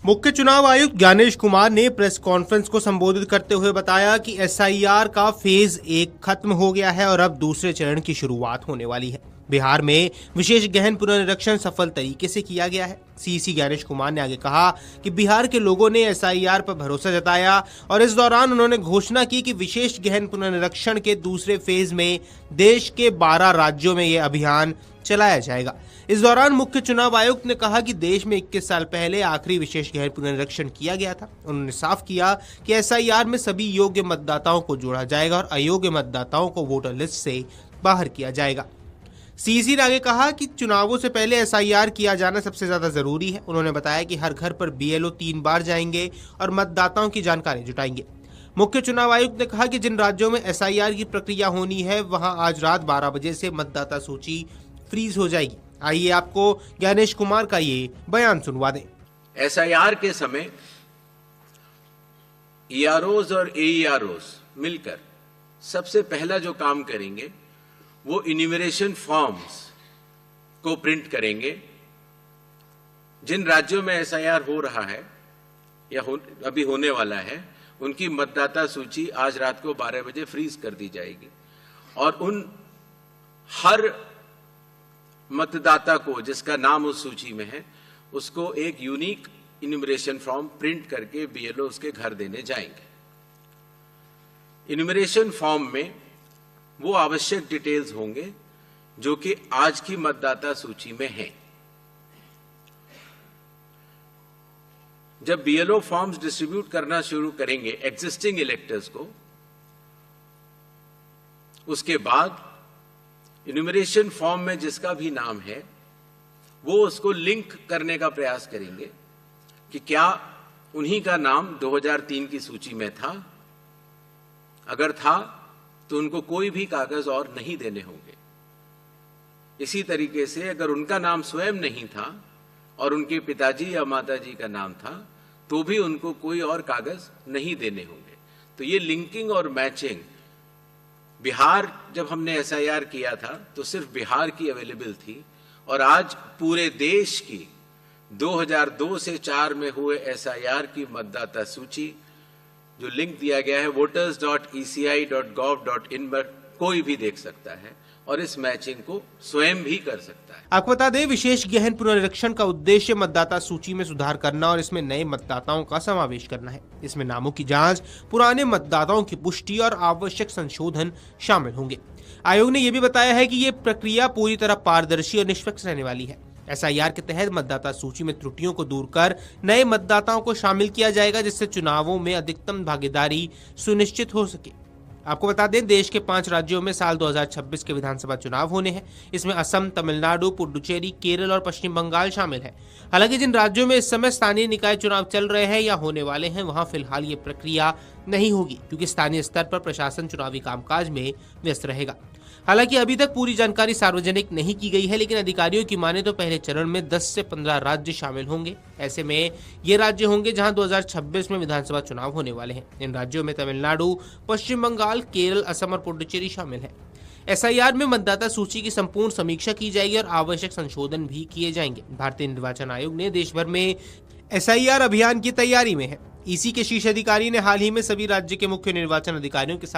मुख्य चुनाव आयुक्त ज्ञानेश कुमार ने प्रेस कॉन्फ्रेंस को संबोधित करते हुए बताया कि एसआईआर का फेज 1 खत्म हो गया है और अब दूसरे चरण की शुरुआत होने वाली है। बिहार में विशेष गहन पुनरीक्षण सफल तरीके से किया गया है। सीसी ज्ञानेश कुमार ने आगे कहा कि बिहार के लोगों ने एसआईआर पर भरोसा जताया और इस दौरान उन्होंने घोषणा की कि विशेष गहन पुनरीक्षण के दूसरे फेज में देश के 12 राज्यों में यह अभियान चलाया जाएगा। इस दौरान मुख्य चुनाव आयुक्त ने कहा कि देश में 21 साल पहले आखिरी विशेष गहन पुनरीक्षण किया गया था। उन्होंने साफ किया कि एसआईआर में सभी योग्य मतदाताओं को जोड़ा जाएगा और अयोग्य मतदाताओं को वोटर लिस्ट से बाहर किया जाएगा। सीसी ने आगे कहा कि चुनावों से पहले एसआईआर किया जाना सबसे ज्यादा जरूरी है। उन्होंने बताया कि हर घर पर बीएलओ 3 बार जाएंगे और मतदाताओं की जानकारी जुटाएंगे। मुख्य चुनाव आयुक्त ने कहा कि जिन राज्यों में एसआईआर की प्रक्रिया होनी है वहां आज रात 12 बजे से मतदाता सूची फ्रीज हो जाएगी। आइए आपको ज्ञानेश कुमार का ये बयान सुनवा दें। एसआईआर के समय ईआरओज और एईआरओज मिलकर सबसे पहला जो काम करेंगे वो इन्यूमरेशन फॉर्म्स को प्रिंट करेंगे। जिन राज्यों में एसआईआर हो रहा है या अभी होने वाला है उनकी मतदाता सूची आज रात को 12 बजे फ्रीज कर दी जाएगी और उन हर मतदाता को जिसका नाम उस सूची में है उसको एक यूनिक इन्यूमरेशन फॉर्म प्रिंट करके बीएलओ उसके घर देने जाएंगे। इन्यूमरेशन फॉर्म में वो आवश्यक डिटेल्स होंगे जो कि आज की मतदाता सूची में हैं। जब बीएलओ फॉर्म्स डिस्ट्रीब्यूट करना शुरू करेंगे एग्जिस्टिंग इलेक्टर्स को, उसके बाद इन्यूमरेशन फॉर्म में जिसका भी नाम है वो उसको लिंक करने का प्रयास करेंगे कि क्या उन्हीं का नाम 2003 की सूची में था। अगर था तो उनको कोई भी कागज और नहीं देने होंगे। इसी तरीके से अगर उनका नाम स्वयं नहीं था और उनके पिताजी या माताजी का नाम था तो भी उनको कोई और कागज नहीं देने होंगे। तो ये लिंकिंग और मैचिंग, बिहार जब हमने एसआईआर किया था तो सिर्फ बिहार की अवेलेबल थी और आज पूरे देश की 2002 से 4 में हुए एसआईआर की मतदाता सूची जो लिंक दिया गया है voters.eci.gov.in पर कोई भी देख सकता है और इस मैचिंग को स्वयं भी कर सकता है। आपको बता दें, विशेष गहन पुनरीक्षण का उद्देश्य मतदाता सूची में सुधार करना और इसमें नए मतदाताओं का समावेश करना है। इसमें नामों की जांच, पुराने मतदाताओं की पुष्टि और आवश्यक संशोधन शामिल होंगे। आयोग ने यह भी बताया है कि ये प्रक्रिया पूरी तरह पारदर्शी और निष्पक्ष रहने वाली है। एसआईआर के तहत मतदाता सूची में त्रुटियों को दूर कर नए मतदाताओं को शामिल किया जाएगा जिससे चुनावों में अधिकतम भागीदारी सुनिश्चित हो सके। आपको बता दें, देश के 5 राज्यों में साल 2026 के विधानसभा चुनाव होने हैं। इसमें असम, तमिलनाडु, पुडुचेरी, केरल और पश्चिम बंगाल शामिल है। हालांकि जिन राज्यों में इस समय स्थानीय निकाय चुनाव चल रहे हैं या होने वाले हैं वहां फिलहाल ये प्रक्रिया नहीं होगी क्योंकि स्थानीय स्तर पर प्रशासन चुनावी कामकाज में व्यस्त रहेगा। हालांकि अभी तक पूरी जानकारी सार्वजनिक नहीं की गई है, लेकिन अधिकारियों की माने तो पहले चरण में 10 से 15 राज्य शामिल होंगे। ऐसे में ये राज्य होंगे जहां 2026 में विधानसभा चुनाव होने वाले हैं। इन राज्यों में तमिलनाडु, पश्चिम बंगाल, केरल, असम और पुडुचेरी शामिल है। एसआईआर में मतदाता सूची की संपूर्ण समीक्षा की जाएगी और आवश्यक संशोधन भी किए जाएंगे। भारतीय निर्वाचन आयोग ने देश भर में एसआईआर अभियान की तैयारी में है। ईसी के शीर्ष अधिकारी ने हाल ही में सभी राज्य के मुख्य निर्वाचन अधिकारियों के साथ